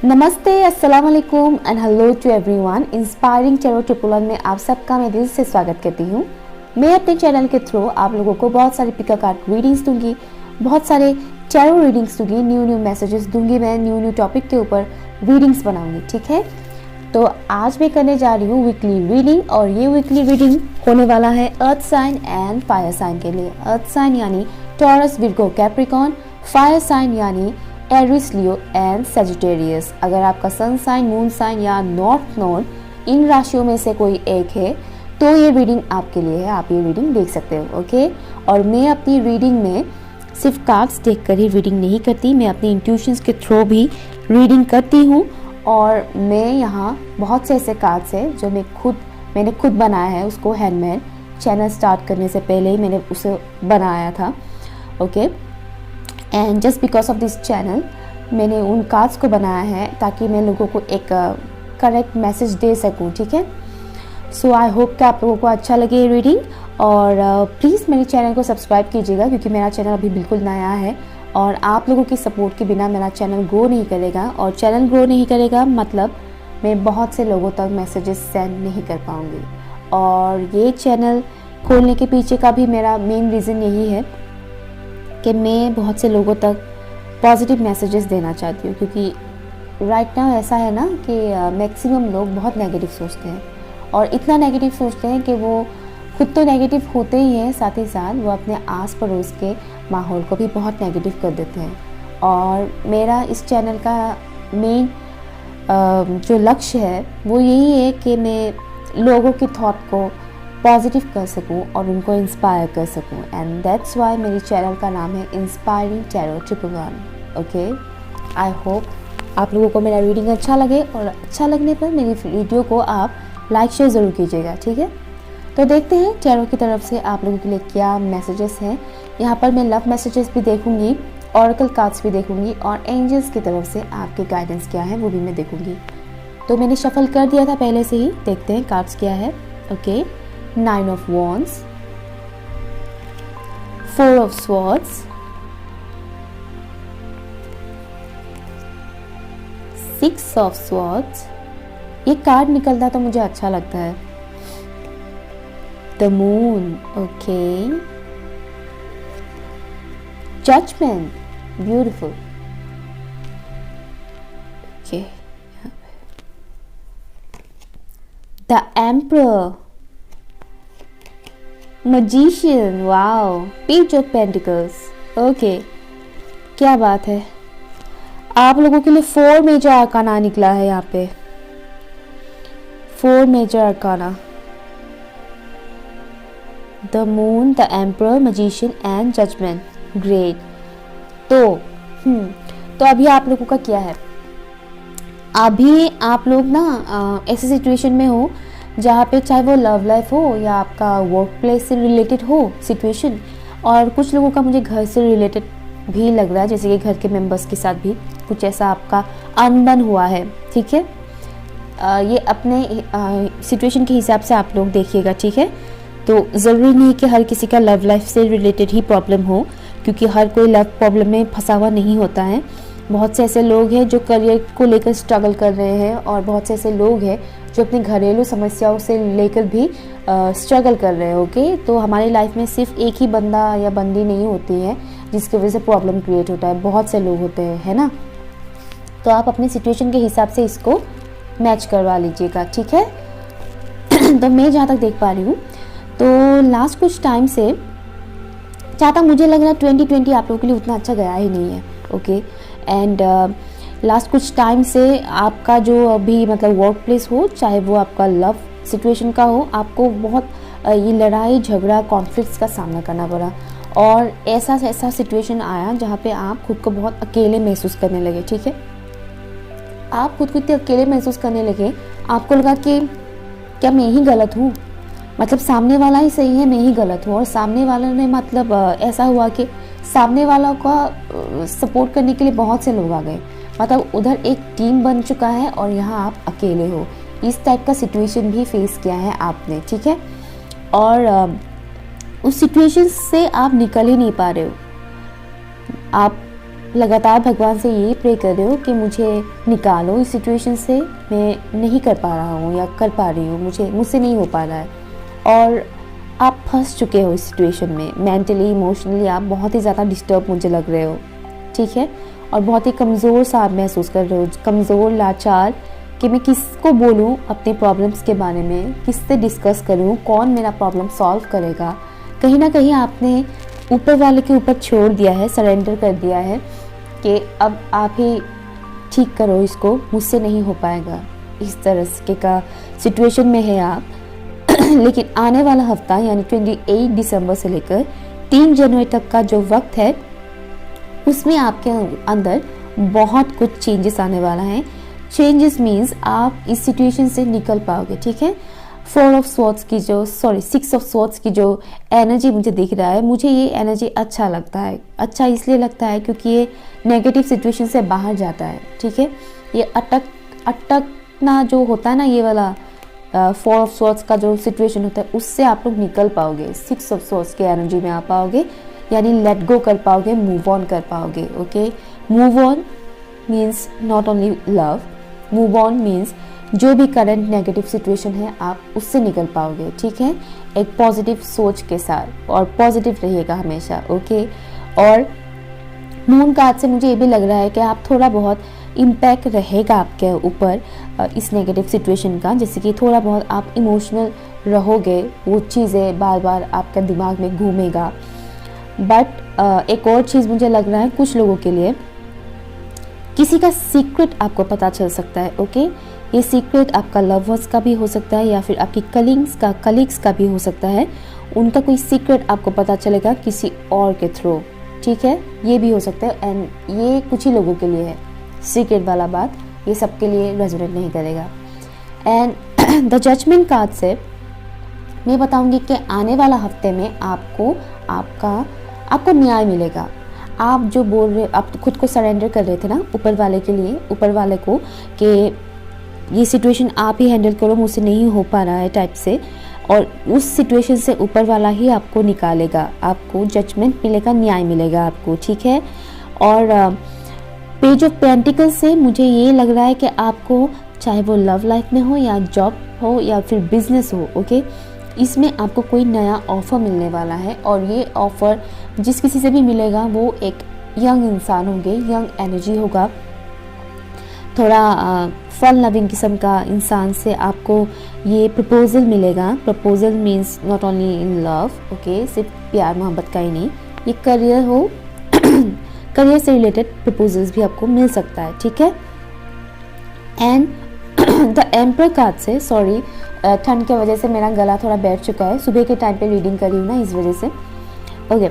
नमस्ते, अस्सलाम वालेकुम and hello to everyone. Inspiring tarot triple one में आप सबका मैं दिल से स्वागत करती हूँ। मैं अपने चैनल के थ्रू आप लोगों को बहुत सारे पिका कार्ड रीडिंग्स दूंगी, बहुत सारे टैरो रीडिंग्स दूंगी, न्यू मैसेजेस दूंगी, मैं न्यू टॉपिक के ऊपर रीडिंग्स बनाऊंगी। ठीक है, तो आज मैं करने जा रही हूँ वीकली रीडिंग, और ये वीकली रीडिंग होने वाला है earth sign and fire sign के लिए। अर्थ साइन यानी Taurus, Virgo, Capricorn, fire sign यानी एरिस, लियो एंड सेजिटेरियस। अगर आपका सन साइन, मून साइन या नॉर्थ नोड इन राशियों में से कोई एक है तो ये रीडिंग आपके लिए है, आप ये रीडिंग देख सकते हो। ओके, और मैं अपनी रीडिंग में सिर्फ कार्ड्स देखकर ही रीडिंग नहीं करती, मैं अपनी इंट्यूशंस के थ्रू भी रीडिंग करती हूँ। और मैं यहाँ बहुत से ऐसे कार्ड्स हैं जो मैंने खुद बनाया है, उसको हैंडमेड चैनल स्टार्ट करने से पहले ही मैंने उसे बनाया था। Okay, and just because of this channel मैंने उन कार्ड्स को बनाया है ताकि मैं लोगों को एक करेक्ट मैसेज दे सकूं। ठीक है, सो आई होप कि आप लोगों को अच्छा लगे ये रीडिंग, और प्लीज़ मेरे चैनल को सब्सक्राइब कीजिएगा क्योंकि मेरा चैनल अभी बिल्कुल नया है और आप लोगों की सपोर्ट के बिना मेरा चैनल ग्रो नहीं करेगा, और चैनल ग्रो नहीं करेगा मतलब मैं बहुत से लोगों तक मैसेजेस सेंड नहीं कर पाऊँगी। और ये चैनल खोलने के पीछे का भी मेरा मेन रीज़न यही है कि मैं बहुत से लोगों तक पॉजिटिव मैसेजेस देना चाहती हूँ, क्योंकि राइट नाउ ऐसा है ना कि मैक्सिमम लोग बहुत नेगेटिव सोचते हैं, और इतना नेगेटिव सोचते हैं कि वो खुद तो नेगेटिव होते ही हैं, साथ ही साथ वो अपने आस पड़ोस के माहौल को भी बहुत नेगेटिव कर देते हैं। और मेरा इस चैनल का मेन जो लक्ष्य है वो यही है कि मैं लोगों के थॉट को पॉजिटिव कर सकूं और उनको इंस्पायर कर सकूं, एंड दैट्स वाई मेरी चैनल का नाम है inspiring tarot triple one. Okay, I hope आप लोगों को मेरा रीडिंग अच्छा लगे, और अच्छा लगने पर मेरी वीडियो को आप लाइक शेयर ज़रूर कीजिएगा। ठीक है, तो देखते हैं टैरो की तरफ से आप लोगों के लिए क्या मैसेजेस हैं। यहाँ पर मैं लव मैसेजेस भी देखूंगी, ऑरेकल कार्ड्स भी देखूंगी, और एंजल्स की तरफ से आपके गाइडेंस क्या है वो भी मैं देखूंगी। तो मैंने शफल कर दिया था पहले से ही, देखते हैं कार्ड्स क्या है। Okay, 9 of Wands, 4 of Swords, 6 of Swords। ये कार्ड निकलता तो मुझे अच्छा लगता है। The Moon, okay, Judgment, beautiful, okay, The Emperor, Magician, wow, Page of Pentacles। Okay, क्या बात है, आप लोगों के लिए 4 मेजर आर्काना निकला है यहाँ पे, 4 major arcana, the moon, the emperor, magician and judgement. Great. तो अभी आप लोगों का क्या है, अभी आप लोग ना ऐसी सिचुएशन में हो जहाँ पे चाहे वो लव लाइफ हो या आपका वर्क प्लेस से रिलेटेड हो सिचुएशन, और कुछ लोगों का मुझे घर से रिलेटेड भी लग रहा है, जैसे कि घर के मेंबर्स के साथ भी कुछ ऐसा आपका अनबन हुआ है। ठीक है, ये अपने सिचुएशन के हिसाब से आप लोग देखिएगा। ठीक है, तो ज़रूरी नहीं कि हर किसी का लव लाइफ से रिलेटेड ही प्रॉब्लम हो, क्योंकि हर कोई लव प्रॉब्लम में फंसा हुआ नहीं होता है। बहुत से ऐसे लोग हैं जो करियर को लेकर स्ट्रगल कर रहे हैं, और बहुत से ऐसे लोग हैं जो अपनी घरेलू समस्याओं से लेकर भी स्ट्रगल कर रहे हैं। ओके, तो हमारी लाइफ में सिर्फ एक ही बंदा या बंदी नहीं होती है जिसकी वजह से प्रॉब्लम क्रिएट होता है, बहुत से लोग होते हैं, है ना। तो आप अपनी सिचुएशन के हिसाब से इसको मैच करवा लीजिएगा। ठीक है, तो मैं जहाँ तक देख पा रही हूँ तो लास्ट कुछ टाइम से जहाँ तक मुझे लग रहा है 2020 आप लोगों के लिए उतना अच्छा गया ही नहीं है। ओके, एंड लास्ट कुछ टाइम से आपका जो अभी मतलब वर्क प्लेस हो, चाहे वो आपका लव सिचुएशन का हो, आपको बहुत ये लड़ाई झगड़ा कॉन्फ्लिक्ट्स का सामना करना पड़ा, और ऐसा सिचुएशन आया जहाँ पे आप खुद को बहुत अकेले महसूस करने लगे। ठीक है, आप खुद को इतने अकेले महसूस करने लगे, आपको लगा कि क्या मैं ही गलत हूँ, मतलब सामने वाला ही सही है, मैं ही गलत हूँ। और सामने वाले ने मतलब ऐसा हुआ कि सामने वाला का सपोर्ट करने के लिए बहुत से लोग आ गए, मतलब उधर एक टीम बन चुका है और यहाँ आप अकेले हो। इस टाइप का सिचुएशन भी फेस किया है आपने। ठीक है, और उस सिचुएशन से आप निकल ही नहीं पा रहे हो, आप लगातार भगवान से यही प्रे कर रहे हो कि मुझे निकालो इस सिचुएशन से, मैं नहीं कर पा रहा हूँ या कर पा रही हूँ, मुझसे नहीं हो पा रहा है। और आप फंस चुके हो इस सिचुएशन में, मेंटली इमोशनली आप बहुत ही ज़्यादा डिस्टर्ब मुझे लग रहे हो, ठीक है। और बहुत ही कमज़ोर सा आप महसूस कर रहे हो, कमज़ोर, लाचार, कि मैं किसको बोलूँ अपने प्रॉब्लम्स के बारे में, किससे डिस्कस करूँ, कौन मेरा प्रॉब्लम सॉल्व करेगा। कहीं ना कहीं आपने ऊपर वाले के ऊपर छोड़ दिया है, सरेंडर कर दिया है कि अब आप ही ठीक करो इसको, मुझसे नहीं हो पाएगा। इस तरह के का सिचुएशन में है आप। लेकिन आने वाला हफ्ता यानी 28 दिसंबर से लेकर 3 जनवरी तक का जो वक्त है, उसमें आपके अंदर बहुत कुछ चेंजेस आने वाला है। चेंजेस मीन्स आप इस सिचुएशन से निकल पाओगे, ठीक है। 6 ऑफ स्वॉर्ड्स की जो एनर्जी मुझे दिख रहा है, मुझे ये एनर्जी अच्छा लगता है। अच्छा इसलिए लगता है क्योंकि ये नेगेटिव सिचुएशन से बाहर जाता है, ठीक है। ये अटकना जो होता है ना, ये वाला 4 ऑफ स्वॉर्ड्स का जो सिचुएशन होता है, उससे आप लोग निकल पाओगे। 6 ऑफ स्वॉर्ड्स की एनर्जी में आ पाओगे, यानी लेट गो कर पाओगे, मूव ऑन कर पाओगे। Okay, move on means not only love, move on means जो भी करंट नेगेटिव सिचुएशन है आप उससे निकल पाओगे, ठीक है। एक पॉजिटिव सोच के साथ, और पॉजिटिव रहिएगा हमेशा। ओके, और मून कार्ड से मुझे ये भी लग रहा है कि आप थोड़ा बहुत इम्पैक्ट रहेगा आपके ऊपर इस नेगेटिव सिचुएशन का, जैसे कि थोड़ा बहुत आप इमोशनल रहोगे, वो चीज़ें बार बार आपके दिमाग में घूमेगा। बट एक और चीज़ मुझे लग रहा है, कुछ लोगों के लिए किसी का सीक्रेट आपको पता चल सकता है। ओके, ये सीक्रेट आपका लवर्स का भी हो सकता है या फिर आपकी कलीग्स का भी हो सकता है। उनका कोई सीक्रेट आपको पता चलेगा किसी और के थ्रू, ठीक है, ये भी हो सकता है। एंड ये कुछ ही लोगों के लिए है सीक्रेट वाला बात, ये सबके लिए रेजोनेट नहीं करेगा। एंड द जजमेंट कार्ड से मैं बताऊंगी कि आने वाला हफ्ते में आपको न्याय मिलेगा। आप जो बोल रहे, आप खुद को सरेंडर कर रहे थे ना ऊपर वाले के लिए, ऊपर वाले को, कि ये सिचुएशन आप ही हैंडल करो, मुझसे नहीं हो पा रहा है टाइप से, और उस सिचुएशन से ऊपर वाला ही आपको निकालेगा, आपको जजमेंट मिलेगा, न्याय मिलेगा आपको, ठीक है। और पेज ऑफ पेंटिकल से मुझे ये लग रहा है कि आपको, चाहे वो लव लाइफ में हो या जॉब हो या फिर बिजनेस हो, ओके, इसमें आपको कोई नया ऑफ़र मिलने वाला है। और ये ऑफ़र जिस किसी से भी मिलेगा वो एक यंग इंसान होंगे, यंग एनर्जी होगा, थोड़ा फन लविंग किस्म का इंसान से आपको ये प्रपोजल मिलेगा। Proposal means not only in love, okay, सिर्फ प्यार मोहब्बत का ही नहीं, ये करियर हो, करियर से रिलेटेड प्रपोजल्स भी आपको मिल सकता है, ठीक है। एंड द एम्पर कार्ड से, सॉरी ठंड की वजह से मेरा गला थोड़ा बैठ चुका है, सुबह के टाइम पे रीडिंग करी हूँ ना, इस वजह से। Okay,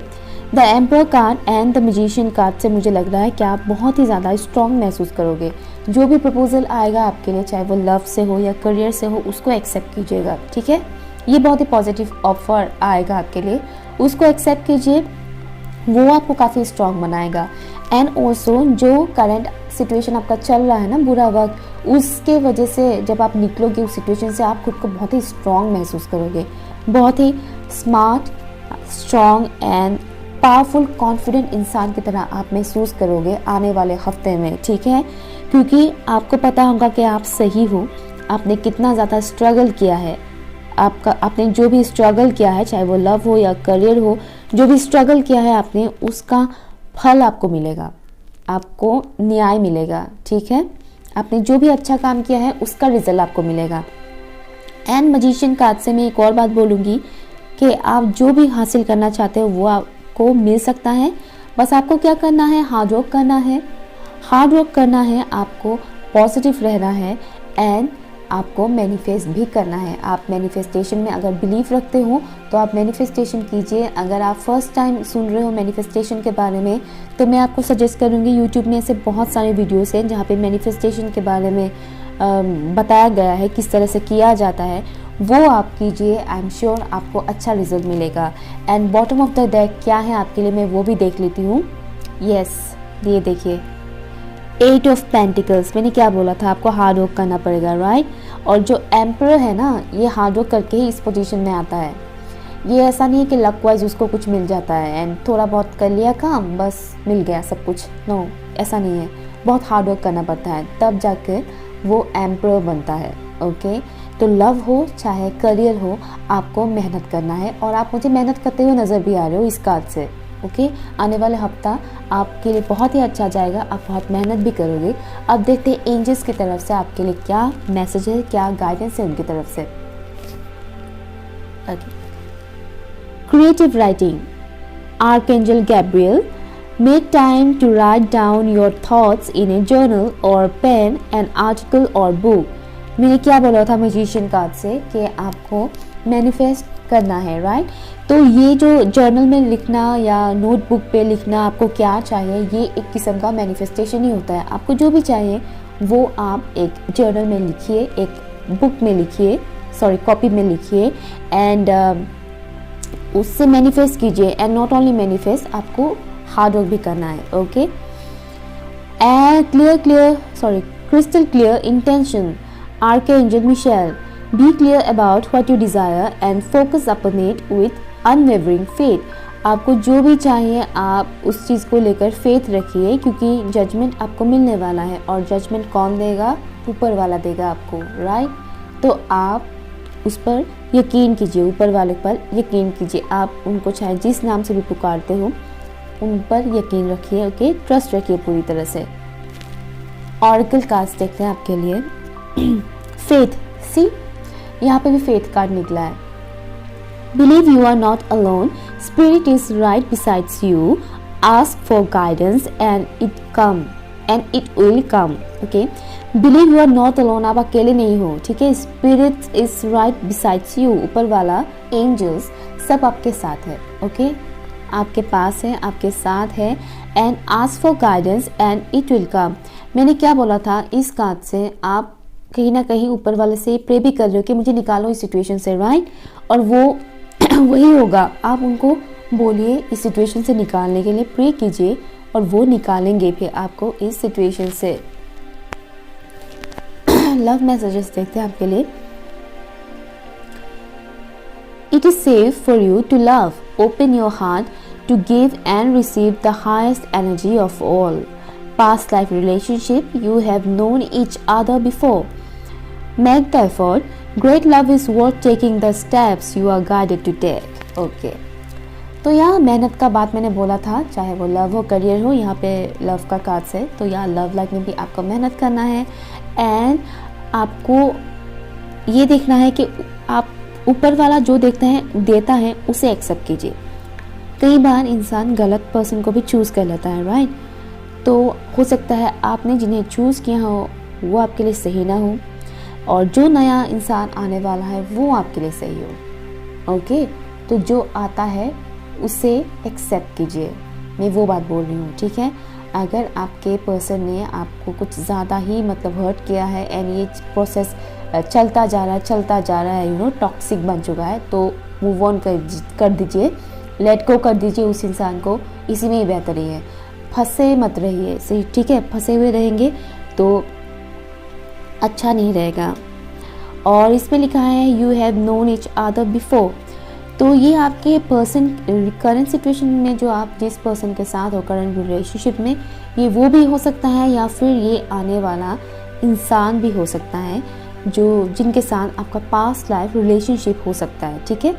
the emperor card and the magician card से मुझे लग रहा है कि आप बहुत ही ज़्यादा स्ट्रॉन्ग महसूस करोगे। जो भी प्रपोजल आएगा आपके लिए, चाहे वो लव से हो या करियर से हो, उसको एक्सेप्ट कीजिएगा, ठीक है। ये बहुत ही पॉजिटिव ऑफर आएगा आपके लिए, उसको एक्सेप्ट कीजिए, वो आपको काफ़ी स्ट्रॉन्ग बनाएगा। एंड ऑल्सो जो करंट सिचुएशन आपका चल रहा है ना, बुरा वक्त, उसके वजह से जब आप निकलोगे उस सिचुएशन से, आप खुद को बहुत ही स्ट्रॉन्ग महसूस करोगे, बहुत ही smart, strong and powerful, confident इंसान की तरह आप महसूस करोगे आने वाले हफ्ते में, ठीक है। क्योंकि आपको पता होगा कि आप सही हो, आपने कितना ज़्यादा स्ट्रगल किया है, आपने जो भी स्ट्रगल किया है, चाहे वो लव हो या करियर हो, जो भी स्ट्रगल किया है आपने, उसका फल आपको मिलेगा, आपको न्याय मिलेगा, ठीक है। आपने जो भी अच्छा काम किया है उसका रिजल्ट आपको मिलेगा। एंड मैजिशियन कार्ड से मैं एक और बात बोलूँगी कि आप जो भी हासिल करना चाहते हो वो आपको मिल सकता है। बस आपको क्या करना है, हार्ड वर्क करना है, आपको पॉजिटिव रहना है एंड आपको मैनिफेस्ट भी करना है। आप मैनिफेस्टेशन में अगर बिलीव रखते हो तो आप मैनिफेस्टेशन कीजिए। अगर आप फर्स्ट टाइम सुन रहे हो मैनिफेस्टेशन के बारे में, तो मैं आपको सजेस्ट करूँगी, यूट्यूब में ऐसे बहुत सारे वीडियोस हैं जहाँ पे मैनिफेस्टेशन के बारे में बताया गया है, किस तरह से किया जाता है, वो आप कीजिए। आई एम श्योर आपको अच्छा रिजल्ट मिलेगा। And bottom of the deck क्या है आपके लिए, मैं वो भी देख लेती हूँ। यस, ये देखिए, 8 ऑफ पेंटिकल्स। मैंने क्या बोला था, आपको हार्ड वर्क करना पड़ेगा, राइट। और जो एम्परर है ना, ये हार्ड वर्क करके ही इस पोजीशन में आता है। ये ऐसा नहीं है कि लक वाइज उसको कुछ मिल जाता है एंड थोड़ा बहुत कर लिया काम बस मिल गया सब कुछ, नो ऐसा नहीं है। बहुत हार्ड वर्क करना पड़ता है तब जाकर वो एम्परर बनता है। ओके, तो लव हो चाहे करियर हो, आपको मेहनत करना है और आप मुझे मेहनत करते हुए नज़र भी आ रहे हो इस कार्ड से। ओके, आने वाला हफ्ता आपके लिए बहुत ही अच्छा जाएगा, आप बहुत मेहनत भी करोगे। अब देखते हैं एंजल्स की तरफ से आपके लिए क्या मैसेज है, क्या गाइडेंस है उनकी तरफ से। Okay, creative writing, archangel Gabriel, make time to write down your thoughts in a journal or pen an article or book. मैंने क्या बोला था मैजिशियन कार्ड से कि आपको मैनिफेस्ट करना है, राइट। तो ये जो जर्नल में लिखना या नोटबुक पे लिखना आपको क्या चाहिए, ये एक किस्म का मैनिफेस्टेशन ही होता है। आपको जो भी चाहिए वो आप एक जर्नल में लिखिए, एक बुक में लिखिए, सॉरी कॉपी में लिखिए एंड उससे मैनिफेस्ट कीजिए। एंड नॉट ओनली मैनिफेस्ट, आपको हार्ड वर्क भी करना है। Okay, and crystal clear intention, archangel Michael, be clear about what you desire and focus upon it with unwavering faith। आपको जो भी चाहिए आप उस चीज़ को लेकर फेथ रखिए, क्योंकि जजमेंट आपको मिलने वाला है और जजमेंट कौन देगा, ऊपर वाला देगा आपको, राइट। तो आप उस पर यकीन कीजिए, ऊपर वाले पर यकीन कीजिए। आप उनको चाहे जिस नाम से भी पुकारते हो उन पर यकीन रखिए। ओके, ट्रस्ट रखिए पूरी तरह से। ऑरेकल कार्ड्स देखते हैं आपके लिए। फेथ, सी यहाँ पे भी फेथ कार्ड निकला है। Believe you are not alone, spirit is right besides you, ask for guidance and it will come. Okay, believe you are not alone, आप अकेले नहीं हो, ठीक है। Spirit is right besides you, ऊपर वाला, एंजल्स सब आपके साथ है। ओके, आपके पास है, आपके साथ है। And ask for guidance and it will कम। मैंने क्या बोला था, इस कार्ड से आप कहीं ना कहीं ऊपर वाले से प्रे भी कर रहे हो कि मुझे निकालो इस सिचुएशन से, राइट। और वो वही होगा, आप उनको बोलिए इस सिचुएशन से निकालने के लिए, प्रे कीजिए और वो निकालेंगे फिर आपको इस सिचुएशन से। लव मैसेजेस देखते हैं आपके लिए। It is safe for you to love, open your heart to give and receive the highest energy of all. Past life relationship, you have known each other before. Make the effort. Great love is worth taking the steps you are guided to take. Okay. तो यहाँ मेहनत का बात मैंने बोला था, चाहे वो लव हो करियर हो, यहाँ पे लव का कार्ड्स है। तो यहाँ लव लाइफ में भी आपको मेहनत करना है एंड आपको ये देखना है कि आप ऊपर वाला जो देता है उसे एक्सेप्ट कीजिए। कई बार इंसान गलत पर्सन को भी चूज़ कर लेता है, राइट। तो हो सकता है आपने जिन्हें चूज़ किया हो वो आपके लिए सही ना हो और जो नया इंसान आने वाला है वो आपके लिए सही हो। ओके, तो जो आता है उसे एक्सेप्ट कीजिए, मैं वो बात बोल रही हूँ, ठीक है। अगर आपके पर्सन ने आपको कुछ ज़्यादा ही मतलब हर्ट किया है एंड ये प्रोसेस चलता जा रहा है, यू नो टॉक्सिक बन चुका है, तो मूव ऑन कर दीजिए, लेट गो कर दीजिए उस इंसान को, इसी में ही बेहतरी है। फंसे मत रहिए, सही, ठीक है। फंसे हुए रहेंगे तो अच्छा नहीं रहेगा। और इसमें लिखा है you have known each other before. तो ये आपके पर्सन करंट सिचुएशन में जो आप जिस पर्सन के साथ हो करंट रिलेशनशिप में, ये वो भी हो सकता है या फिर ये आने वाला इंसान भी हो सकता है जो जिनके साथ आपका पास्ट लाइफ रिलेशनशिप हो सकता है, ठीक है।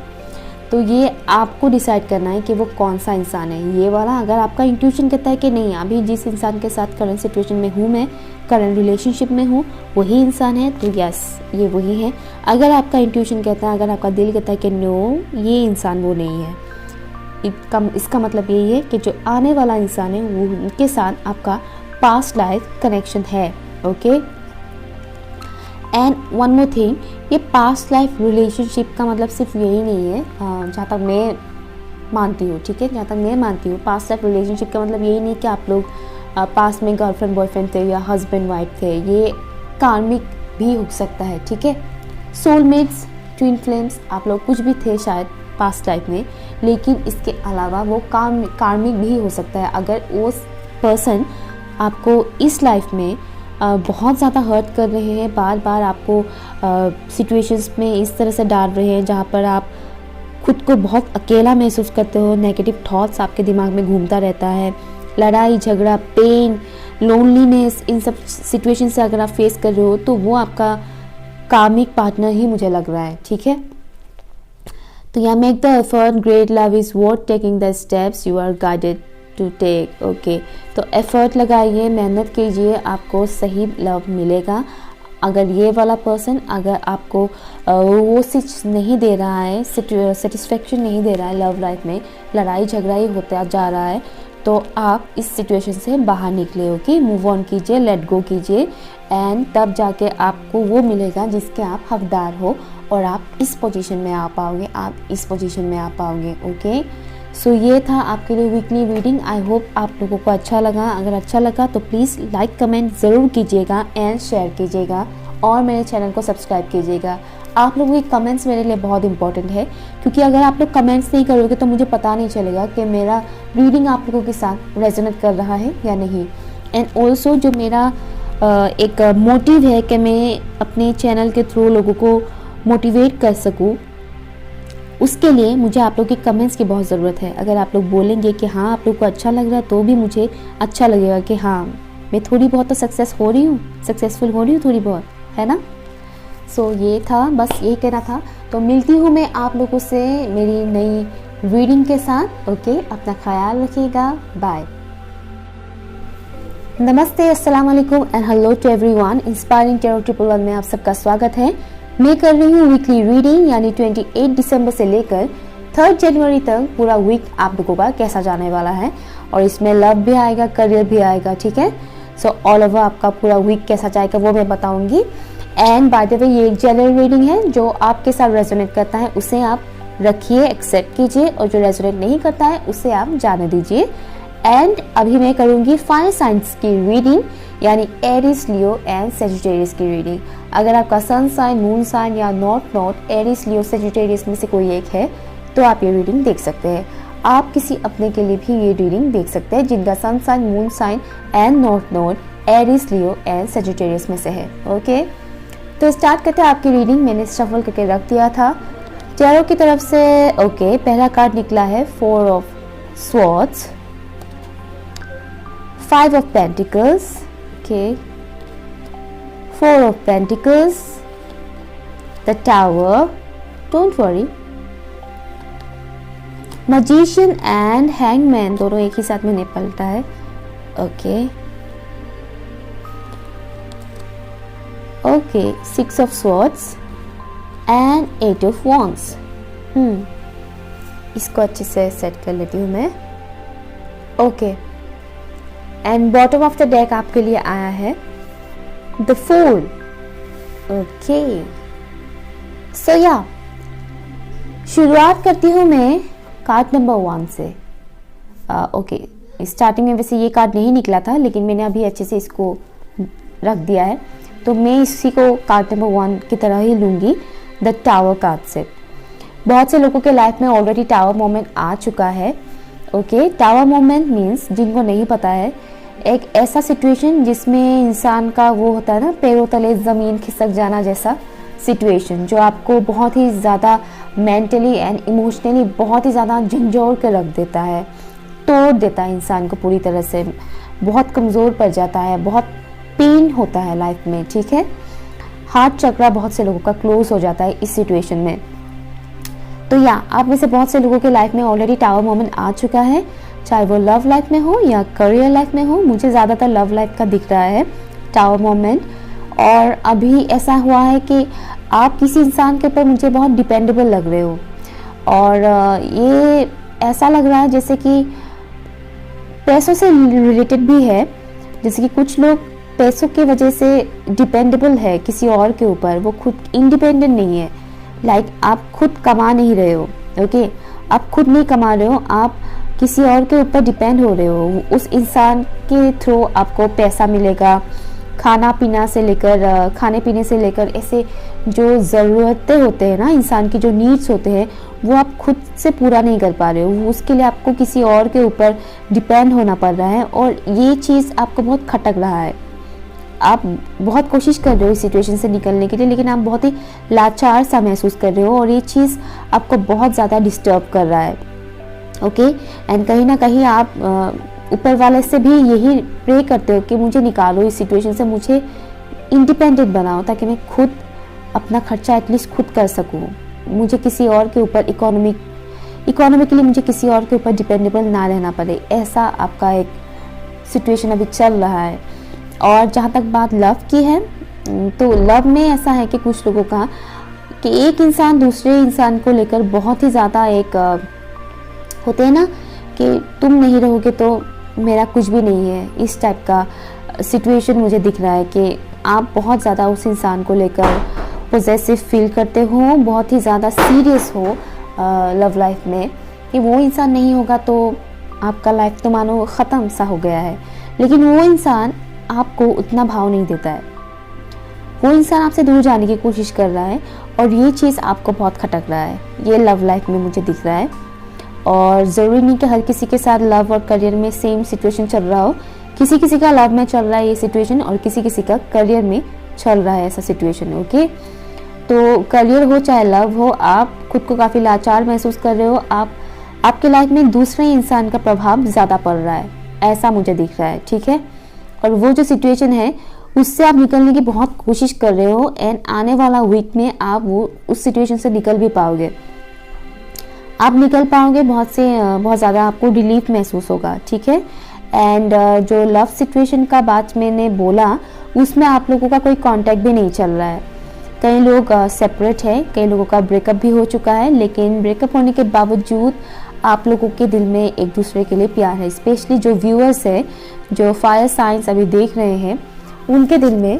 तो ये आपको डिसाइड करना है कि वो कौन सा इंसान है, ये वाला। अगर आपका इंट्यूशन कहता है कि नहीं, अभी जिस इंसान के साथ करंट सिचुएशन में हूँ, मैं करंट रिलेशनशिप में हूँ, वही इंसान है, तो यस ये वही है। अगर आपका इंट्यूशन कहता है, अगर आपका दिल कहता है कि नो ये इंसान वो नहीं है, इसका मतलब यही है कि जो आने वाला इंसान है वो उनके साथ आपका पास्ट लाइफ कनेक्शन है। Okay, and one more thing, ये पास्ट लाइफ रिलेशनशिप का मतलब सिर्फ यही नहीं है, जहाँ तक मैं मानती हूँ, ठीक है, जहाँ तक मैं मानती हूँ पास्ट लाइफ रिलेशनशिप का मतलब यही नहीं कि आप लोग पास्ट में गर्लफ्रेंड बॉयफ्रेंड थे या हस्बैंड वाइफ थे, ये कार्मिक भी हो सकता है, ठीक है। सोलमेट्स, ट्विन फ्लेम्स, आप लोग कुछ भी थे शायद पास्ट लाइफ में, लेकिन इसके अलावा वो कार्मिक भी हो सकता है। अगर वो पर्सन आपको इस लाइफ में बहुत ज़्यादा हर्ट कर रहे हैं, बार बार आपको सिचुएशंस में इस तरह से डाल रहे हैं जहाँ पर आप खुद को बहुत अकेला महसूस करते हो, नेगेटिव थॉट्स आपके दिमाग में घूमता रहता है, लड़ाई झगड़ा, पेन, लोनलीनेस, इन सब सिचुएशन से अगर आप फेस कर रहे हो तो वो आपका कार्मिक पार्टनर ही मुझे लग रहा है, ठीक है। तो यहाँ make the effort, great love is worth taking the steps you are guided to take. Okay, तो एफर्ट लगाइए, मेहनत कीजिए, आपको सही लव मिलेगा। अगर ये वाला पर्सन अगर आपको वो चीज नहीं दे रहा है, सेटिस्फेक्शन नहीं दे रहा है लव लाइफ में, लड़ाई झगड़ा ही होता जा रहा है, तो आप इस सिचुएशन से बाहर निकले। ओके, मूव ऑन कीजिए, लेट गो कीजिए, एंड तब जाके आपको वो मिलेगा जिसके आप हकदार हो और आप इस पोजीशन में आ पाओगे, आप इस पोजीशन में आ पाओगे। ओके, सो ये था आपके लिए वीकली रीडिंग। आई होप आप लोगों को अच्छा लगा। अगर अच्छा लगा तो प्लीज़ लाइक कमेंट ज़रूर कीजिएगा एंड शेयर कीजिएगा और मेरे चैनल को सब्सक्राइब कीजिएगा। आप लोगों के कमेंट्स मेरे लिए बहुत इंपॉर्टेंट है, क्योंकि अगर आप लोग कमेंट्स नहीं करोगे तो मुझे पता नहीं चलेगा कि मेरा रीडिंग आप लोगों के साथ रेजोनेट कर रहा है या नहीं। एंड ऑल्सो जो मेरा एक मोटिव है कि मैं अपने चैनल के थ्रू लोगों को मोटिवेट कर सकूं, उसके लिए मुझे आप लोग के कमेंट्स की बहुत ज़रूरत है। अगर आप लोग बोलेंगे कि हाँ आप लोग को अच्छा लग रहा है तो भी मुझे अच्छा लगेगा कि हाँ मैं थोड़ी बहुत तो सक्सेसफुल हो रही हूँ थोड़ी बहुत, है ना। सो ये था, बस यही कहना था। तो मिलती हूँ मैं आप लोगों से मेरी नई रीडिंग के साथ। ओके, अपना ख्याल रखिएगा, बाय। नमस्ते, अस्सलाम वालेकुम and hello to everyone. Inspiring tarot 111 में आप सबका स्वागत है। मैं कर रही हूँ वीकली रीडिंग, यानी 28 दिसंबर से लेकर 3 जनवरी तक पूरा वीक आप लोगों का कैसा जाने वाला है, और इसमें लव भी आएगा, करियर भी आएगा, ठीक है। सो ऑल ओवर आपका पूरा वीक कैसा जाएगा वो मैं बताऊंगी। एंड बाय द वे ये एक जनरल रीडिंग है, जो आपके साथ रेजोनेट करता है उसे आप रखिए, एक्सेप्ट कीजिए, और जो रेजोनेट नहीं करता है उसे आप जाने दीजिए। एंड अभी मैं करूंगी 5 साइंस की रीडिंग, यानी एरीज, लियो एंड सेजिटेरियस की रीडिंग। अगर आपका सन साइन, मून साइन या नॉट एरीज, लियो, सेजिटेरियस में से कोई एक है तो आप ये रीडिंग देख सकते हैं। आप किसी अपने के लिए भी ये रीडिंग देख सकते हैं जिनका sun sign, moon sign and not Aries, Leo and Sagittarius में से है। ओके, तो स्टार्ट करते हैं आपकी रीडिंग। मैंने शफल करके रख दिया था टैरो की तरफ से। ओके, पहला कार्ड निकला है 4 of swords, 5 of pentacles, okay, 4 of pentacles, the tower, don't worry, magician and hangman, दोनों एक ही साथ में नहीं पलटा है। Okay, okay, 6 of swords and 8 of wands. इसको अच्छे से सेट कर लेती हूँ मैं। Okay, and bottom of the deck आपके लिए आया है द फूल। ओके, सो या शुरुआत करती हूँ मैं कार्ड नंबर 1 से। ओके, स्टार्टिंग में वैसे ये कार्ड नहीं निकला था, लेकिन मैंने अभी अच्छे से इसको रख दिया है, तो मैं इसी को कार्ड नंबर 1 की तरह ही लूँगी, द टावर कार्ड से। बहुत से लोगों के लाइफ में ऑलरेडी टावर मोमेंट आ चुका है। ओके, टावर मोमेंट मीन्स, जिनको नहीं पता है, एक ऐसा सिचुएशन जिसमें इंसान का वो होता है ना, पैरों तले ज़मीन खिसक जाना जैसा सिचुएशन, जो आपको बहुत ही ज़्यादा मेंटली एंड इमोशनली बहुत ही ज़्यादा झंझोड़ के रख देता है, तोड़ देता है इंसान को पूरी तरह से, बहुत कमज़ोर पड़ जाता है, बहुत पेन होता है लाइफ में, ठीक है। हार्ट चक्रा बहुत से लोगों का क्लोज हो जाता है इस सिचुएशन में। तो या आप में से बहुत से लोगों के लाइफ में ऑलरेडी टावर मोमेंट आ चुका है, चाहे वो लव लाइफ में हो या करियर लाइफ में हो। मुझे ज़्यादातर लव लाइफ का दिख रहा है टावर मोमेंट, और अभी ऐसा हुआ है कि आप किसी इंसान के ऊपर मुझे बहुत डिपेंडेबल लग रहे हो, और ये ऐसा लग रहा है जैसे कि पैसों से रिलेटेड भी है, जैसे कि कुछ लोग पैसों की वजह से डिपेंडेबल है किसी और के ऊपर, वो खुद इंडिपेंडेंट नहीं है। लाइक आप खुद कमा नहीं रहे हो, ओके, आप खुद नहीं कमा रहे हो, आप किसी और के ऊपर डिपेंड हो रहे हो। उस इंसान के थ्रू आपको पैसा मिलेगा, खाना पीना से लेकर, खाने पीने से लेकर, ऐसे जो ज़रूरतें होते हैं ना इंसान की, जो नीड्स होते हैं, वो आप खुद से पूरा नहीं कर पा रहे हो, उसके लिए आपको किसी और के ऊपर डिपेंड होना पड़ रहा है, और ये चीज़ आपको बहुत खटक रहा है। आप बहुत कोशिश कर रहे हो इस सिचुएशन से निकलने के लिए, लेकिन आप बहुत ही लाचार सा महसूस कर रहे हो और ये चीज़ आपको बहुत ज़्यादा डिस्टर्ब कर रहा है। ओके, एंड कहीं ना कहीं आप ऊपर वाले से भी यही प्रे करते हो कि मुझे निकालो इस सिचुएशन से, मुझे इंडिपेंडेंट बनाओ ताकि मैं खुद अपना खर्चा एटलीस्ट खुद कर सकूँ, मुझे किसी और के ऊपर इकोनॉमिकली मुझे किसी और के ऊपर डिपेंडेबल ना रहना पड़े। ऐसा आपका एक सिचुएशन अभी चल रहा है। और जहाँ तक बात लव की है, तो लव में ऐसा है कि कुछ लोगों का कि एक इंसान दूसरे इंसान को लेकर बहुत ही ज़्यादा एक होते हैं ना कि तुम नहीं रहोगे तो मेरा कुछ भी नहीं है, इस टाइप का सिचुएशन मुझे दिख रहा है कि आप बहुत ज़्यादा उस इंसान को लेकर पोजेसिव फील करते हो, बहुत ही ज़्यादा सीरियस हो लव लाइफ में कि वो इंसान नहीं होगा तो आपका लाइफ तो मानो ख़त्म सा हो गया है। लेकिन वो इंसान आपको उतना भाव नहीं देता है, वो इंसान आपसे दूर जाने की कोशिश कर रहा है और ये चीज़ आपको बहुत खटक रहा है, ये लव लाइफ में मुझे दिख रहा है। और ज़रूरी नहीं कि हर किसी के साथ लव और करियर में सेम सिचुएशन चल रहा हो, किसी किसी का लव में चल रहा है ये सिचुएशन और किसी किसी का करियर में चल रहा है ऐसा सिचुएशन। ओके, तो करियर हो चाहे लव हो, आप खुद को काफ़ी लाचार महसूस कर रहे हो, आपके लाइफ में दूसरे इंसान का प्रभाव ज़्यादा पड़ रहा है, ऐसा मुझे दिख रहा है। ठीक है, और वो जो सिचुएशन है उससे आप निकलने की बहुत कोशिश कर रहे हो एंड आने वाला वीक में आप वो उस सिचुएशन से निकल भी पाओगे, आप निकल पाओगे, बहुत ज़्यादा आपको रिलीफ महसूस होगा। ठीक है, एंड जो लव सिचुएशन का बात मैंने बोला उसमें आप लोगों का कोई कांटेक्ट भी नहीं चल रहा है, कई लोग सेपरेट है, कई लोगों का ब्रेकअप भी हो चुका है, लेकिन ब्रेकअप होने के बावजूद आप लोगों के दिल में एक दूसरे के लिए प्यार है। स्पेशली जो व्यूअर्स है, जो फायर साइंस अभी देख रहे हैं, उनके दिल में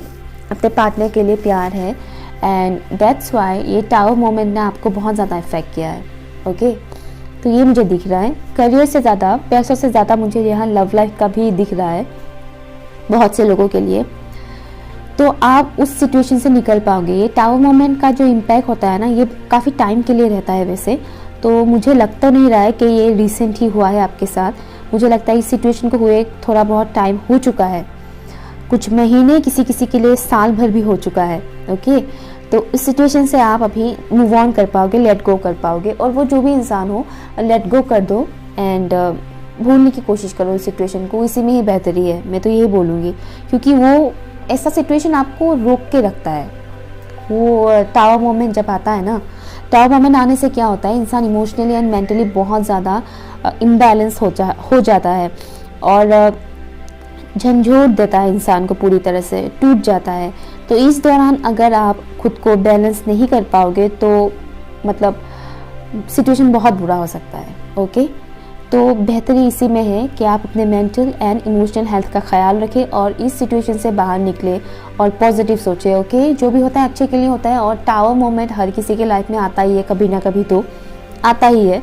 अपने पार्टनर के लिए प्यार है एंड दैट्स वाई ये टावर मोमेंट ने आपको बहुत ज़्यादा इफेक्ट किया है। ओके, तो ये मुझे दिख रहा है, करियर से ज़्यादा, पैसों से ज़्यादा मुझे यहाँ लव लाइफ का भी दिख रहा है बहुत से लोगों के लिए। तो आप उस सिचुएशन से निकल पाओगे। ये टावर मोमेंट का जो इम्पैक्ट होता है ना, ये काफ़ी टाइम के लिए रहता है वैसे, तो मुझे लगता नहीं रहा है कि ये रिसेंट ही हुआ है आपके साथ, मुझे लगता है इस सिचुएशन को हुए थोड़ा बहुत टाइम हो चुका है, कुछ महीने, किसी किसी के लिए साल भर भी हो चुका है। ओके, तो इस सिचुएशन से आप अभी मूव ऑन कर पाओगे, लेट गो कर पाओगे, और वो जो भी इंसान हो लेट गो कर दो एंड भूलने की कोशिश करो इस सिचुएशन को, इसी में ही बेहतरी है, मैं तो यही बोलूँगी, क्योंकि वो ऐसा सिचुएशन आपको रोक के रखता है। वो टावर मोमेंट जब आता है ना, टावर मोमेंट आने से क्या होता है, इंसान इमोशनली एंड मेंटली बहुत ज़्यादा इम्बैलेंस हो जाता है और झंझोड़ देता है इंसान को, पूरी तरह से टूट जाता है। तो इस दौरान अगर आप खुद को बैलेंस नहीं कर पाओगे तो मतलब सिचुएशन बहुत बुरा हो सकता है। ओके, तो बेहतरी इसी में है कि आप अपने मेंटल एंड इमोशनल हेल्थ का ख्याल रखें और इस सिचुएशन से बाहर निकले और पॉजिटिव सोचें। ओके, जो भी होता है अच्छे के लिए होता है और टावर मोमेंट हर किसी के लाइफ में आता ही है, कभी ना कभी तो आता ही है,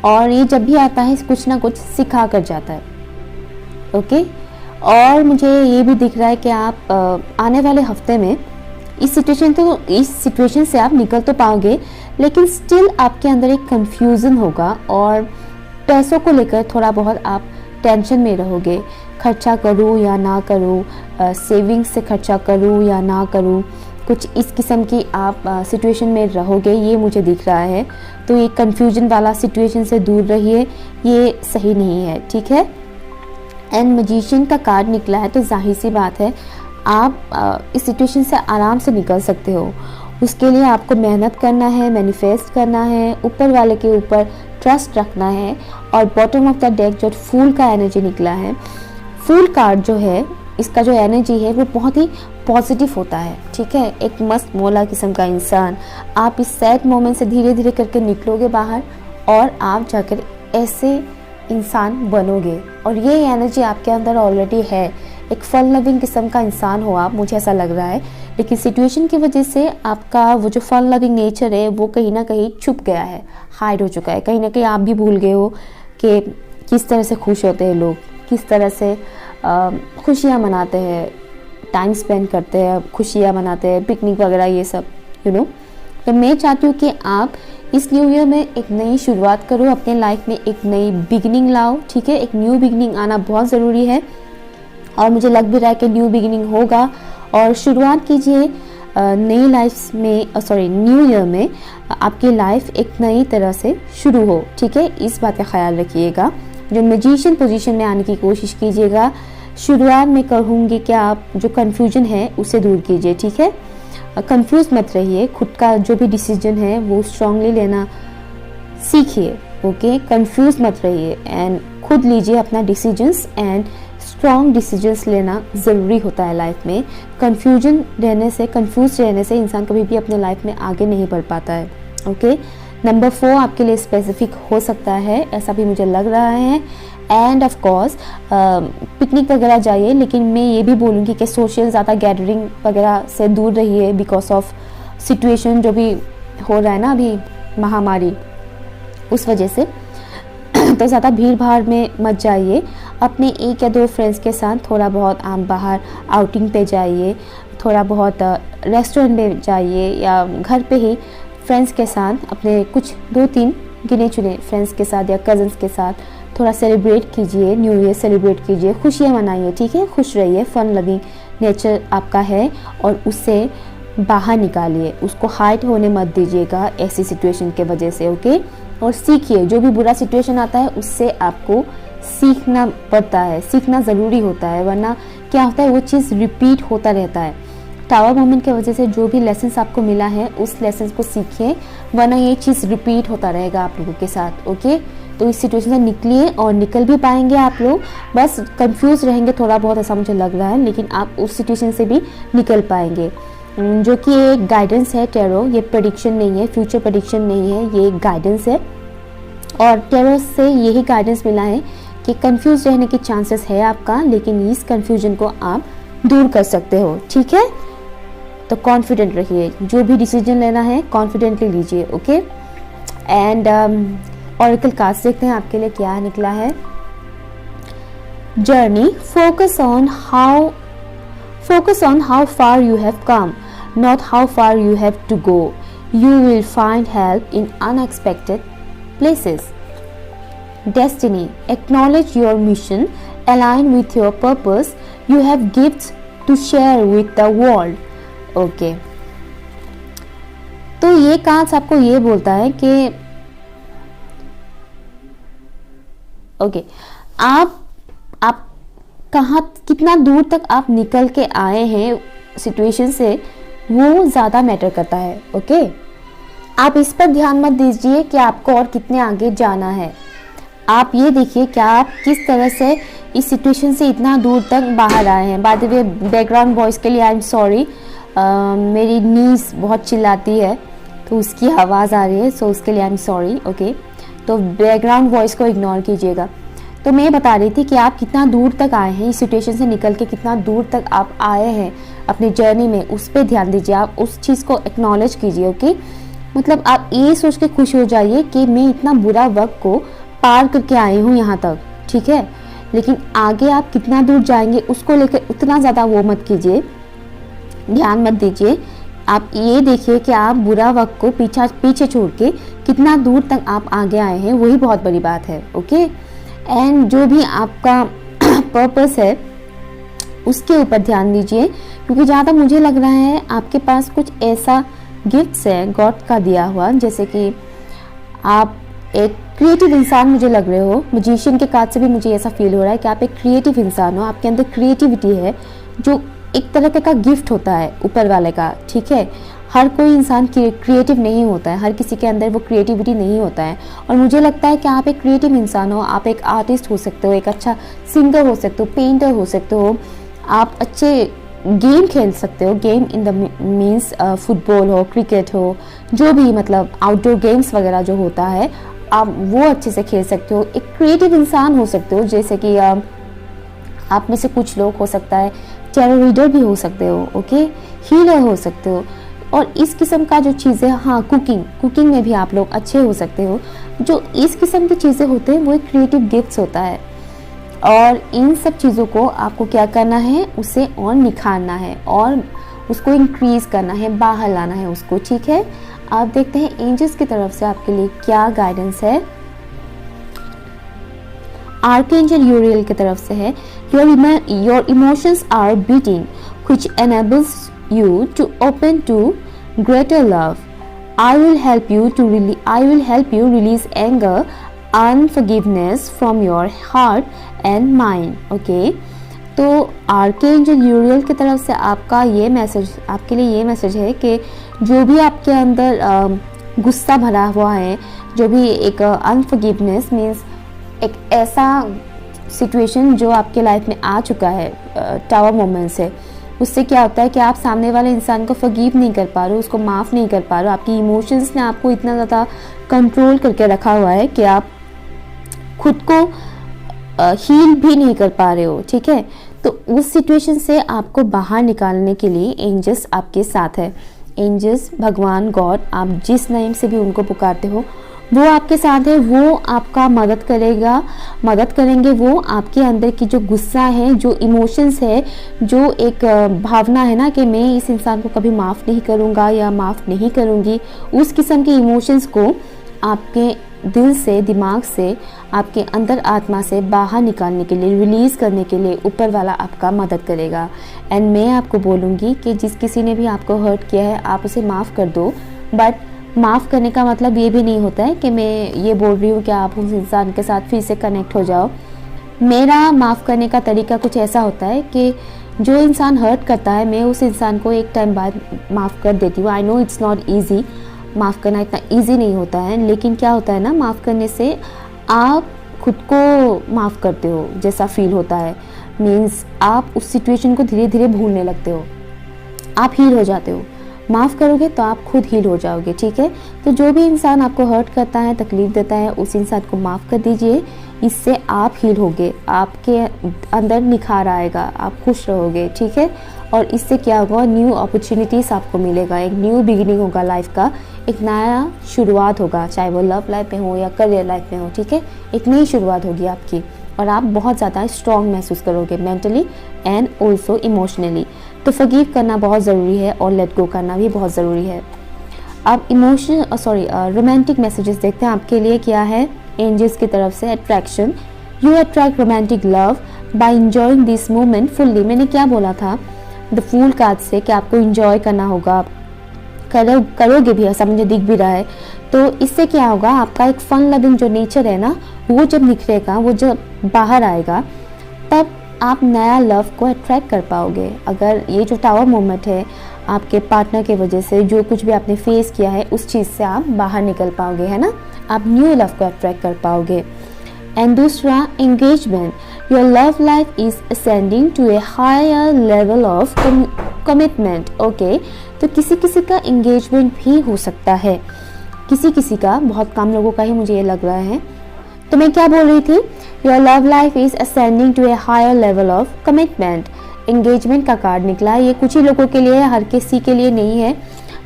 और ये जब भी आता है कुछ ना कुछ सिखा कर जाता है। ओके, और मुझे ये भी दिख रहा है कि आप आने वाले हफ्ते में इस सिचुएशन से आप निकल तो पाओगे, लेकिन स्टिल आपके अंदर एक कंफ्यूजन होगा और पैसों को लेकर थोड़ा बहुत आप टेंशन में रहोगे, खर्चा करूँ या ना करूँ, सेविंग्स से खर्चा करूँ या ना करूँ, कुछ इस किस्म की आप सिचुएशन में रहोगे, ये मुझे दिख रहा है। तो ये कंफ्यूजन वाला सिचुएशन से दूर रहिए, ये सही नहीं है। ठीक है, एंड मैजिशियन का कार्ड निकला है, तो जाहिर सी बात है आप इस सिचुएशन से आराम से निकल सकते हो। उसके लिए आपको मेहनत करना है, मैनिफेस्ट करना है, ऊपर वाले के ऊपर ट्रस्ट रखना है। और बॉटम ऑफ द डेक जो फूल का एनर्जी निकला है, फूल कार्ड जो है, इसका जो एनर्जी है वो बहुत ही पॉजिटिव होता है। ठीक है, एक मस्त मौला किस्म का इंसान, आप इस सैड मोमेंट से धीरे धीरे करके निकलोगे बाहर और आप जाकर ऐसे इंसान बनोगे, और ये एनर्जी आपके अंदर ऑलरेडी है। एक फन लविंग किस्म का इंसान हो आप, मुझे ऐसा लग रहा है, लेकिन सिचुएशन की वजह से आपका वो जो फन लविंग नेचर है वो कहीं ना कहीं छुप गया है, हाइड हो चुका है। कहीं ना कहीं आप भी भूल गए हो कि किस तरह से खुश होते हैं लोग, किस तरह से खुशियाँ मनाते हैं, टाइम स्पेंड करते हैं, खुशियाँ मनाते हैं, पिकनिक वगैरह ये सब तो मैं चाहती हूँ कि आप इस न्यू ईयर में एक नई शुरुआत करो, अपने लाइफ में एक नई बिगिनिंग लाओ। ठीक है, एक न्यू बिगिनिंग आना बहुत ज़रूरी है और मुझे लग भी रहा है कि न्यू बिगिनिंग होगा और शुरुआत कीजिए नई लाइफ में, न्यू ईयर में आपकी लाइफ एक नई तरह से शुरू हो, ठीक है। इस बात का ख्याल रखिएगा। जो मैजिशियन पोजीशन में आने की कोशिश कीजिएगा। शुरुआत में कहूँगी कि आप जो कन्फ्यूजन है उसे दूर कीजिए, ठीक है। कंफ्यूज मत रहिए, खुद का जो भी डिसीजन है वो स्ट्रांगली लेना सीखिए, ओके। कंफ्यूज मत रहिए एंड खुद लीजिए अपना डिसीजंस, एंड स्ट्रॉन्ग डिसीजंस लेना ज़रूरी होता है लाइफ में। कंफ्यूज रहने से इंसान कभी भी अपने लाइफ में आगे नहीं बढ़ पाता है, ओके। नंबर 4 आपके लिए स्पेसिफिक हो सकता है, ऐसा भी मुझे लग रहा है। एंड ऑफ कोर्स पिकनिक वगैरह जाइए, लेकिन मैं ये भी बोलूँगी कि सोशल ज़्यादा गैदरिंग वगैरह से दूर रहिए बिकॉज ऑफ सिचुएशन जो भी हो रहा है ना अभी, महामारी, उस वजह से तो ज़्यादा भीड़ भाड़ में मत जाइए। अपने 1 या 2 फ्रेंड्स के साथ थोड़ा बहुत आप बाहर आउटिंग पे जाइए, थोड़ा बहुत रेस्टोरेंट में जाइए, या घर पे ही फ्रेंड्स के साथ अपने कुछ 2-3 गिने चुने फ्रेंड्स के साथ या कज़न्स के साथ थोड़ा सेलिब्रेट कीजिए, न्यू ईयर सेलिब्रेट कीजिए, खुशियाँ मनाइए, ठीक है। खुश रहिए, फन लविंग नेचर आपका है और उससे बाहर निकालिए, उसको हाइड होने मत दीजिएगा ऐसी सिचुएशन के वजह से, ओके। और सीखिए, जो भी बुरा सिचुएशन आता है उससे आपको सीखना पड़ता है, सीखना ज़रूरी होता है, वरना क्या होता है वो चीज़ रिपीट होता रहता है। टावर मोमेंट की वजह से जो भी लेसन्स आपको मिला है उस लेसन्स को सीखिए, वरना ये चीज़ रिपीट होता रहेगा आप लोगों के साथ, ओके। तो इस सिचुएशन से निकलिए और निकल भी पाएंगे आप लोग, बस कंफ्यूज रहेंगे थोड़ा बहुत, ऐसा मुझे लग रहा है, लेकिन आप उस सिचुएशन से भी निकल पाएंगे। जो कि एक गाइडेंस है टैरो, ये प्रेडिक्शन नहीं है, फ्यूचर प्रेडिक्शन नहीं है, ये एक गाइडेंस है। और टैरो से यही गाइडेंस मिला है कि कंफ्यूज रहने की चांसेस है आपका, लेकिन इस कंफ्यूजन को आप दूर कर सकते हो, ठीक है। तो कॉन्फिडेंट रहिए, जो भी डिसीजन लेना है कॉन्फिडेंटली लीजिए, ओके। एंड ऑरेकल कार्ड्स देखते हैं आपके लिए क्या निकला है। Journey, focus on how far you have come, not how far you have to go. You will find help in unexpected places. Destiny, acknowledge your mission, align with your purpose. You have gifts to share with the world. Okay. तो ये cards आपको ये बोलता है कि okay, आप कहाँ कितना दूर तक आप निकल के आए हैं सिचुएशन से, वो ज़्यादा मैटर करता है, ओके। आप इस पर ध्यान मत दीजिए कि आपको और कितने आगे जाना है। आप ये देखिए कि आप किस तरह से इस सिचुएशन से इतना दूर तक बाहर आए हैं। By the way, background voice के लिए आई एम सॉरी, मेरी नीज़ बहुत चिल्लाती है तो उसकी आवाज़ आ रही है, सो उसके लिए आई एम सॉरी, ओके। तो बैकग्राउंड वॉइस को इग्नोर कीजिएगा। तो मैं बता रही थी कि आप कितना दूर तक आए हैं, इस सिचुएशन से निकल के कितना दूर तक आप आए हैं अपनी जर्नी में, उस पर ध्यान दीजिए। आप उस चीज़ को एक्नॉलेज कीजिए, ओके। मतलब आप ये सोच के खुश हो जाइए कि मैं इतना बुरा वक्त को पार करके आई हूँ यहाँ तक, ठीक है। लेकिन आगे आप कितना दूर जाएंगे उसको लेकर उतना ज़्यादा वो मत कीजिए, ध्यान मत दीजिए। आप ये देखिए कि आप बुरा वक्त को पीछे छोड़ के कितना दूर तक आप आगे आए हैं, वही बहुत बड़ी बात है, ओके। एंड जो भी आपका पर्पस है उसके ऊपर ध्यान दीजिए, क्योंकि जहाँ तक मुझे लग रहा है आपके पास कुछ ऐसा गिफ्ट्स है गॉड का दिया हुआ, जैसे कि आप एक क्रिएटिव इंसान मुझे लग रहे हो। मैजिशियन के कार्ड से भी मुझे ऐसा फील हो रहा है कि आप एक क्रिएटिव इंसान हो, आपके अंदर क्रिएटिविटी है, जो एक तरह का गिफ्ट होता है ऊपर वाले का, ठीक है। हर कोई इंसान क्रिएटिव नहीं होता है, हर किसी के अंदर वो क्रिएटिविटी नहीं होता है। और मुझे लगता है कि आप एक क्रिएटिव इंसान हो, आप एक आर्टिस्ट हो सकते हो, एक अच्छा सिंगर हो सकते हो, पेंटर हो सकते हो, आप अच्छे गेम खेल सकते हो। Game in the means football हो, क्रिकेट हो, जो भी मतलब आउटडोर गेम्स वगैरह जो होता है आप वो अच्छे से खेल सकते हो। एक क्रिएटिव इंसान हो सकते हो, जैसे कि आप में से कुछ लोग हो सकता है टैरो रीडर भी हो सकते हो, ओके, हीलर हो सकते हो। और इस किस्म का जो चीज़ें, हाँ, कुकिंग में भी आप लोग अच्छे हो सकते हो। जो इस किस्म की चीज़ें होते हैं वो एक क्रिएटिव गिफ्ट्स होता है, और इन सब चीज़ों को आपको क्या करना है, उसे और निखारना है और उसको इंक्रीज करना है, बाहर लाना है उसको, ठीक है। आप देखते हैं एंजल्स की तरफ से आपके लिए क्या गाइडेंस है। आर्कएंजल यूरियल की तरफ से है, your emotions are beating, which enables you to open to greater love. I will help you release anger, unforgiveness from your heart and mind. Okay, तो आर्कएंजल यूरियल की तरफ से आपके लिए ये मैसेज है कि जो भी आपके अंदर गुस्सा भरा हुआ है, जो भी एक अनफॉरगिवनेस मीन्स एक ऐसा सिचुएशन जो आपके लाइफ में आ चुका है टावर मोमेंट से, उससे क्या होता है कि आप सामने वाले इंसान को फॉरगिव नहीं कर पा रहे हो, उसको माफ़ नहीं कर पा रहे हो। आपकी इमोशंस ने आपको इतना ज़्यादा कंट्रोल करके रखा हुआ है कि आप खुद को हील भी नहीं कर पा रहे हो। ठीक है, तो उस सिचुएशन से आपको बाहर निकालने के लिए एंजल्स आपके साथ है। एंजल्स, भगवान, गॉड, आप जिस नेम से भी उनको पुकारते हो, वो आपके साथ है। वो आपका मदद करेंगे। वो आपके अंदर की जो गुस्सा है, जो इमोशंस है, जो एक भावना है ना कि मैं इस इंसान को कभी माफ़ नहीं करूँगा या माफ़ नहीं करूँगी, उस किस्म के इमोशंस को आपके दिल से, दिमाग से, आपके अंदर आत्मा से बाहर निकालने के लिए, रिलीज़ करने के लिए ऊपर वाला आपका मदद करेगा। एंड मैं आपको बोलूँगी कि जिस किसी ने भी आपको हर्ट किया है, आप उसे माफ़ कर दो। बट माफ़ करने का मतलब ये भी नहीं होता है कि मैं ये बोल रही हूँ कि आप उस इंसान के साथ फिर से कनेक्ट हो जाओ। मेरा माफ़ करने का तरीका कुछ ऐसा होता है कि जो इंसान हर्ट करता है, मैं उस इंसान को एक टाइम बाद माफ़ कर देती हूँ। I know it's not easy, माफ़ करना इतना ईजी नहीं होता है, लेकिन क्या होता है ना, माफ़ करने से आप खुद को माफ़ करते हो जैसा फील होता है। मीन्स आप उस सिचुएशन को धीरे धीरे भूलने लगते हो, आप हील हो जाते हो। माफ़ करोगे तो आप खुद हील हो जाओगे। ठीक है, तो जो भी इंसान आपको हर्ट करता है, तकलीफ़ देता है, उस इंसान को माफ़ कर दीजिए। इससे आप हील होगे, आपके अंदर निखार आएगा, आप खुश रहोगे। ठीक है, और इससे क्या होगा, न्यू अपॉर्चुनिटीज़ आपको मिलेगा, एक न्यू बिगिनिंग होगा लाइफ का, एक नया शुरुआत होगा, चाहे वो लव लाइफ में हो या करियर लाइफ में हो। ठीक है, एक नई शुरुआत होगी आपकी और आप बहुत ज़्यादा स्ट्रॉन्ग महसूस करोगे मेंटली एंड ऑल्सो इमोशनली। तो फॉरगिव करना बहुत ज़रूरी है और लेट गो करना भी बहुत ज़रूरी है। अब रोमांटिक मैसेजेस देखते हैं आपके लिए क्या है एंजल्स की तरफ से। Attraction, you attract romantic love by enjoying this moment fully. मैंने क्या बोला था द फूल कार्ड से कि आपको इंजॉय करना होगा, आप करोगे भी, ऐसा मुझे दिख भी रहा है। तो इससे क्या होगा, आपका एक फन लविंग जो नेचर है ना, वो जब निखरेगा, वो जब बाहर आएगा, तब आप नया लव को अट्रैक्ट कर पाओगे। अगर ये जो टावर मोमेंट है, आपके पार्टनर की वजह से जो कुछ भी आपने फेस किया है, उस चीज़ से आप बाहर निकल पाओगे, है ना, आप न्यू लव को अट्रैक्ट कर पाओगे। एंड दूसरा, engagement, your love life is ascending to a higher level of commitment. Okay, तो किसी किसी का एंगेजमेंट भी हो सकता है, किसी का, बहुत कम लोगों का ही मुझे ये लग रहा है। तो मैं क्या बोल रही थी, your love life is ascending to a higher level of commitment. Engagement का कार्ड निकला है, ये कुछ ही लोगों के लिए है, हर किसी के लिए नहीं है।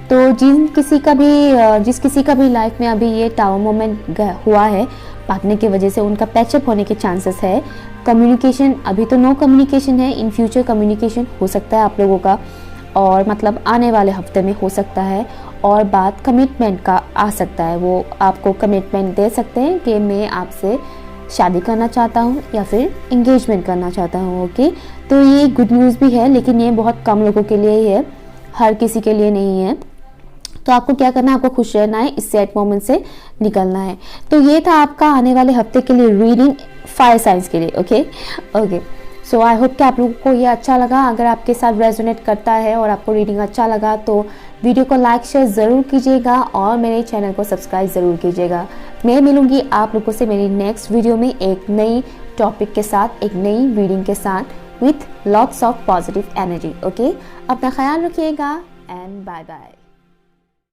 तो जिस किसी का भी लाइफ में अभी ये टावर मोमेंट हुआ है, पार्टनर की वजह से उनका पैचअप होने के चांसेस है। कम्युनिकेशन, अभी तो नो कम्युनिकेशन है, इन फ्यूचर कम्युनिकेशन हो सकता है आप लोगों का, और मतलब आने वाले हफ्ते में हो सकता है। और बात कमिटमेंट का आ सकता है, वो आपको कमिटमेंट दे सकते हैं कि मैं आपसे शादी करना चाहता हूँ या फिर एंगेजमेंट करना चाहता हूँ। ओके, तो ये गुड न्यूज़ भी है, लेकिन ये बहुत कम लोगों के लिए ही है, हर किसी के लिए नहीं है। तो आपको क्या करना है, आपको खुश रहना है, इस सैड मोमेंट से निकलना है। तो ये था आपका आने वाले हफ्ते के लिए रीडिंग फायर साइंस के लिए। ओके, सो आई होप कि आप लोगों को ये अच्छा लगा। अगर आपके साथ रेजोनेट करता है और आपको रीडिंग अच्छा लगा तो वीडियो को लाइक शेयर ज़रूर कीजिएगा और मेरे चैनल को सब्सक्राइब ज़रूर कीजिएगा। मैं मिलूँगी आप लोगों से मेरी नेक्स्ट वीडियो में एक नई टॉपिक के साथ, एक नई रीडिंग के साथ with lots of positive energy. Okay, अपना ख्याल रखिएगा एंड बाय बाय।